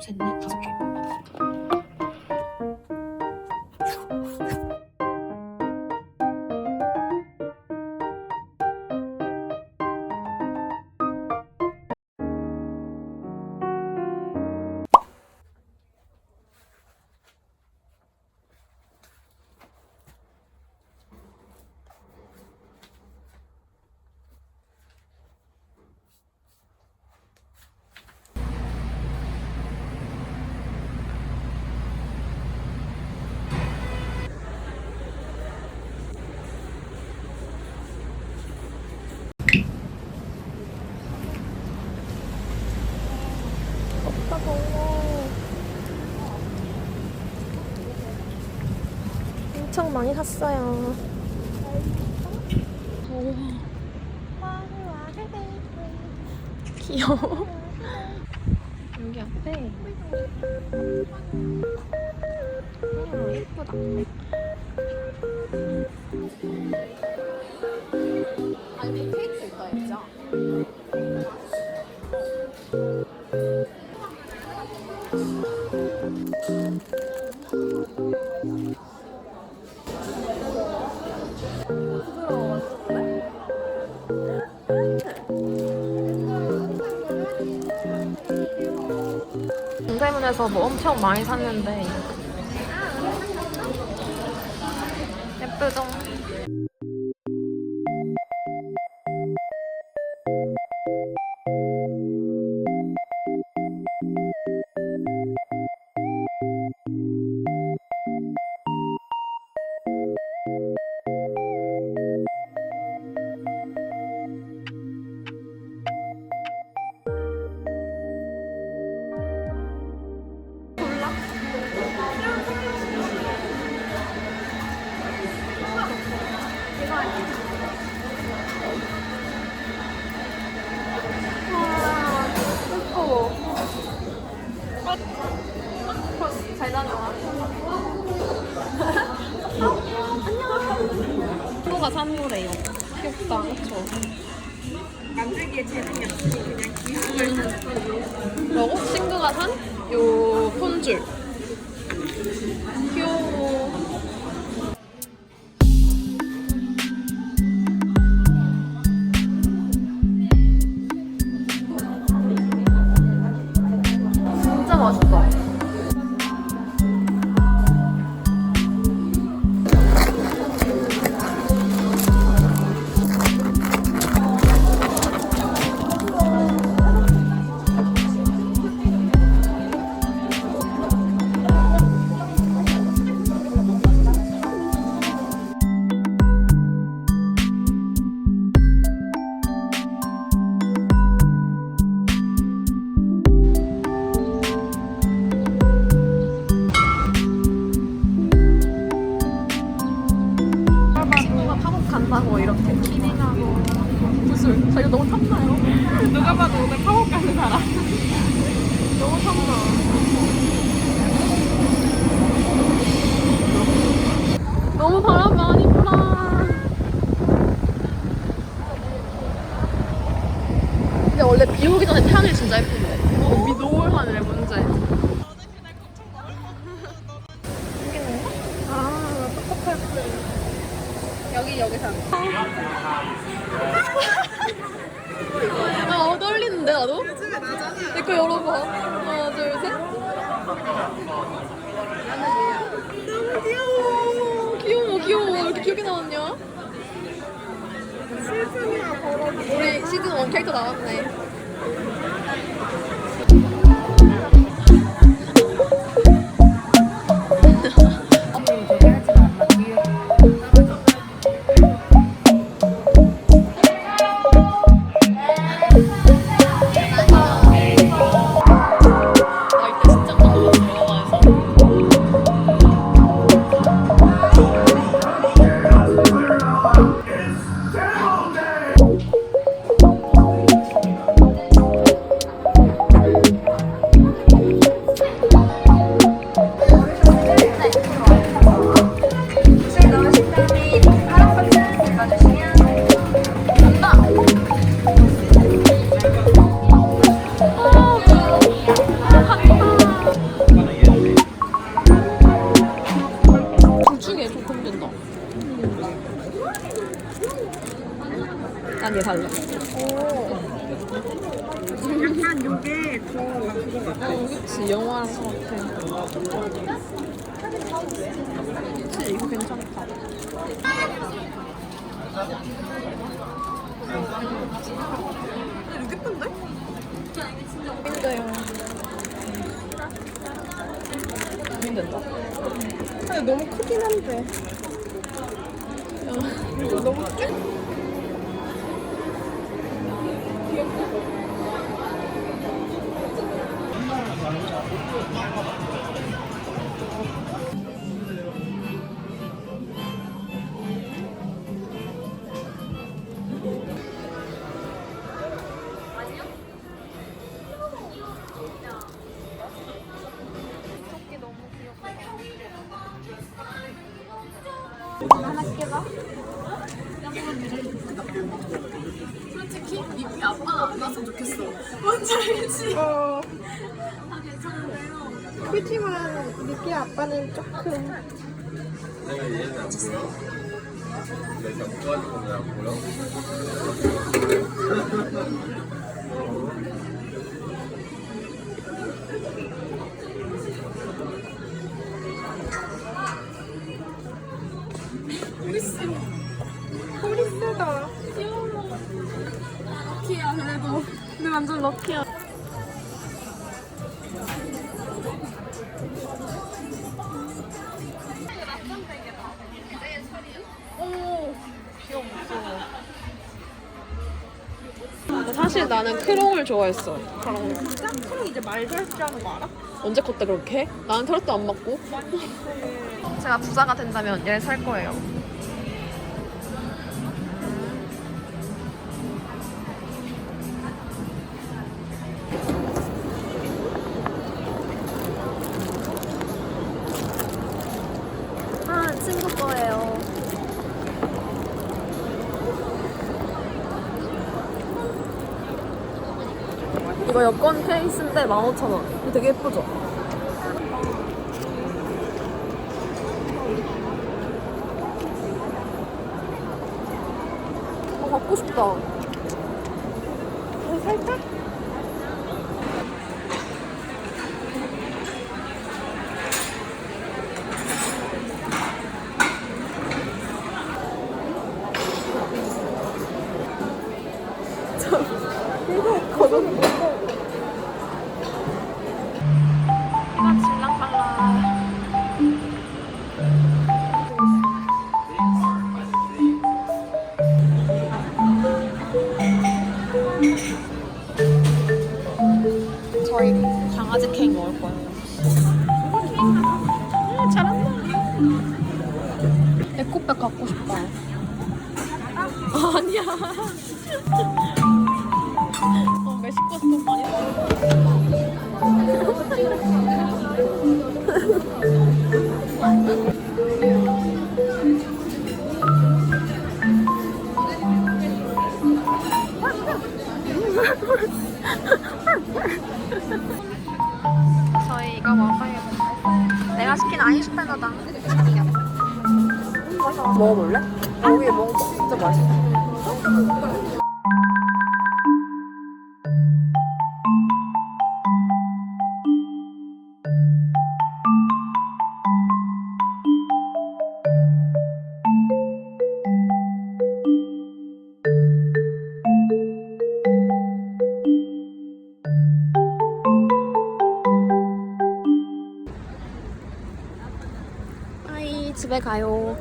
셋, 넷, 다섯 개. 엄청 많이 샀어요. 귀여워. 여기 앞에 예쁘다. 아니 케이크 있다 진짜. 동대문에서 뭐 엄청 많이 샀는데 예쁘죠? 잘 다녀와. 친구가 산 거래요. 귀엽다, 그쵸? 만들기에 재능이 없으니 그냥 기술을 그리고 친구가 산 요 폰줄. 귀여워. 진짜 맛있다. 친구가 파복 간다고 이렇게 기대하고 무술. 저 이거 너무 탐나요? 누가 봐도 오늘 파워 가는 사람. 너무 탐나. 너무 바람 많이 불어. 근데 원래 비 오기 전에 하늘 진짜 예쁜데. 비 노을 하늘의 문제. 여기는 아, 똑똑할 때. 여기 산. 아, 떨리는데 나도? 요즘에 나잖아. 내 거 열어봐. 하나, 둘, 셋. 너무 귀여워. 귀여워. 왜 이렇게 귀엽게 나왔냐? 슬픔이랑 버럭이. 우리 시즌 1 캐릭터 나왔네. 그치, 영화랑 같아. 그치, 이거 괜찮다. 이거 예쁜데? 힘들어요. 힘든다. 아니 너무 크긴 한데. 이거 너무 쭉. 솔직히 니키 아빠가 안 났으면 좋겠어. 뭔지 알지? 어. 아 괜찮은데요. 그렇지만 니키 아빠는 조금. 내가 얘는 안 보여? 내가 도와주는 거안 보여? 포리스다. 귀여워. 럭키야 그래도. 근데 완전 럭키야. 오 귀여워. 사실 나는 크롱을 좋아했어. 크롱. 진짜? 크롱 이제 말도 할 줄 아는 거 알아? 언제 컸대 그렇게? 나는 털도 안 맞고. 제가 부자가 된다면 얘 살 거예요. 아, 친구 거예요. 이거 여권 케이스인데 15,000원. 이거 되게 예쁘죠? 갖고 싶다. 살짝? 이거 거저는 못 먹어. 이거 질랑말랑. 저희 강아지 케이크 먹을 거예요. 잘한다. 에코백 갖고 싶다. 아니야. 멕시코에서 돈 많이 저희 이거 먹어요. 내가 시킨 아인슈타인이다. 먹어볼래? 여기 먹어봐. 진짜 맛있어. 아이, 집에 가요.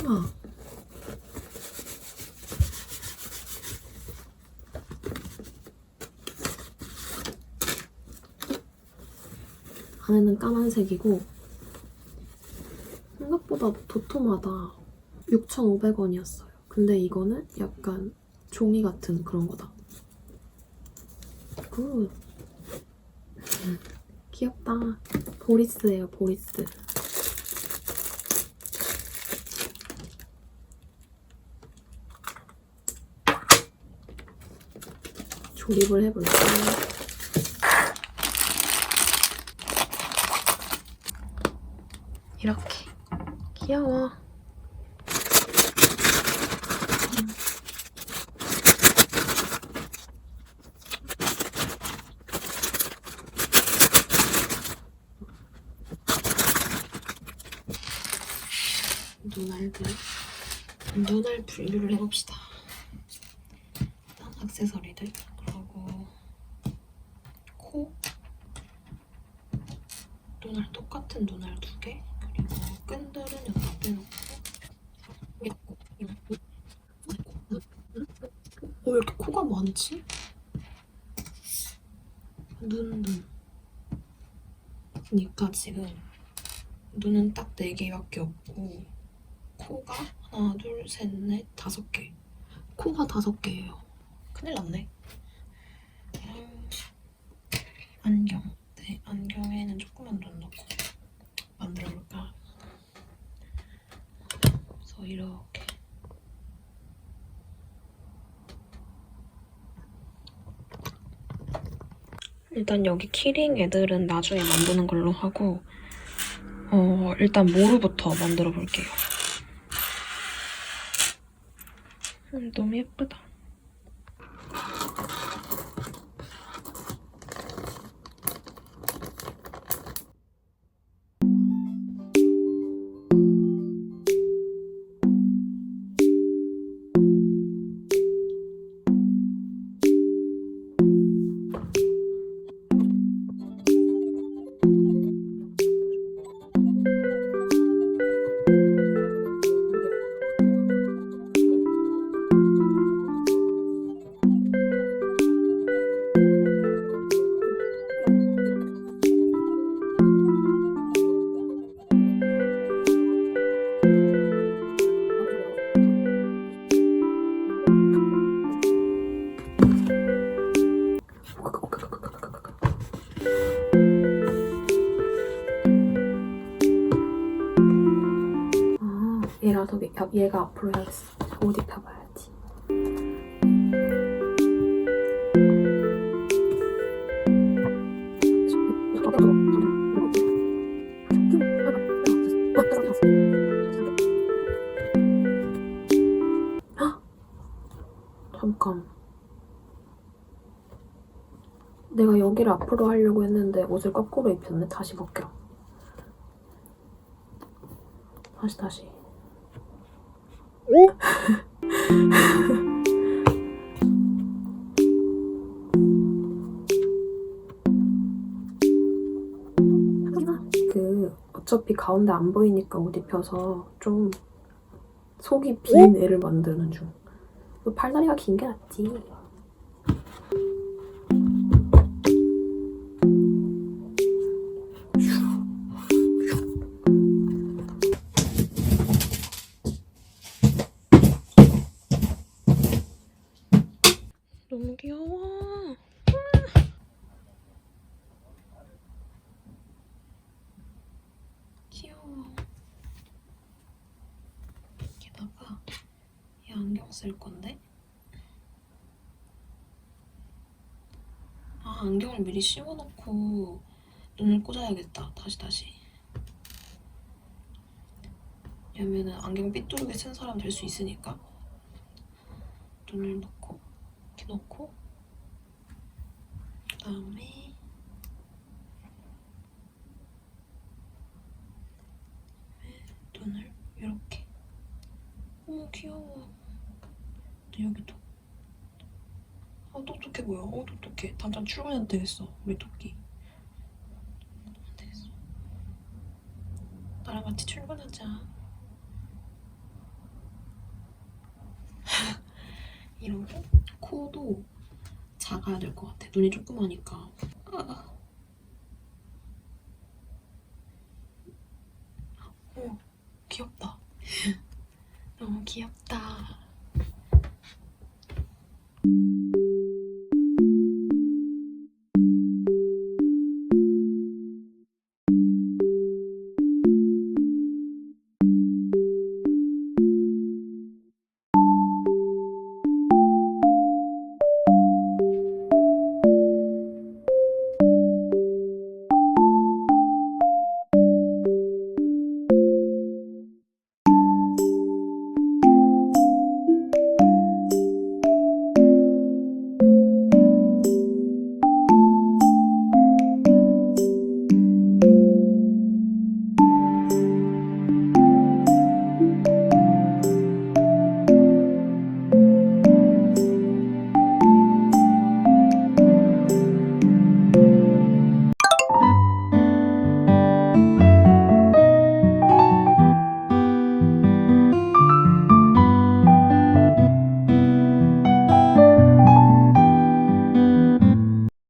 우와. 안에는 까만색이고 생각보다 도톰하다. 6,500원이었어요. 근데 이거는 약간 종이 같은 그런 거다. 굿. 귀엽다. 보리스예요, 보리스. 조립을 해볼게요. 이렇게. 귀여워. 눈알 분류를 해봅시다. 일단 액세서리들, 그리고 코, 눈알 똑같은 눈알 2개, 그리고 끈들은 여기다 빼놓고. 왜 이렇게 코가 많지? 그러니까 지금 눈은 딱 4개밖에 없고 코가 하나, 둘, 셋, 넷, 5개. 코가 5개예요. 큰일 났네. 안경. 네, 안경에는 조그만 눈 넣고 만들어볼까? 그래서 이렇게. 일단 여기 키링 애들은 나중에 만드는 걸로 하고 일단 모루부터 만들어 볼게요. 너무 예쁘다. 얘라서 얘가 앞으로 해야겠어. 옷 입혀봐야지. 잠깐. 내가 여기를 앞으로 하려고 했는데 옷을 거꾸로 입혔네. 다시 벗겨. 다시. 어차피 가운데 안 보이니까 옷 입혀서 좀 속이 빈 애를 만드는 중. 팔다리가 긴 게 낫지. 너무 귀여워. 귀여워. 게다가 이 안경 쓸 건데. 안경을 미리 씌워놓고 눈을 꽂아야겠다. 다시. 왜냐면은 안경 삐뚤게 쓴 사람 될 수 있으니까. 눈을 넣고 이렇게 넣고 그다음에 눈을 이렇게. 귀여워. 여기도. 똑똑해 보여. 똑똑해. 당장 출근해도 되겠어. 우리 토끼. 안 되겠어. 나랑 같이 출근하자. 이러고 코도 작아야 될 것 같아. 눈이 조그마니까. 귀엽다. 너무 귀엽다.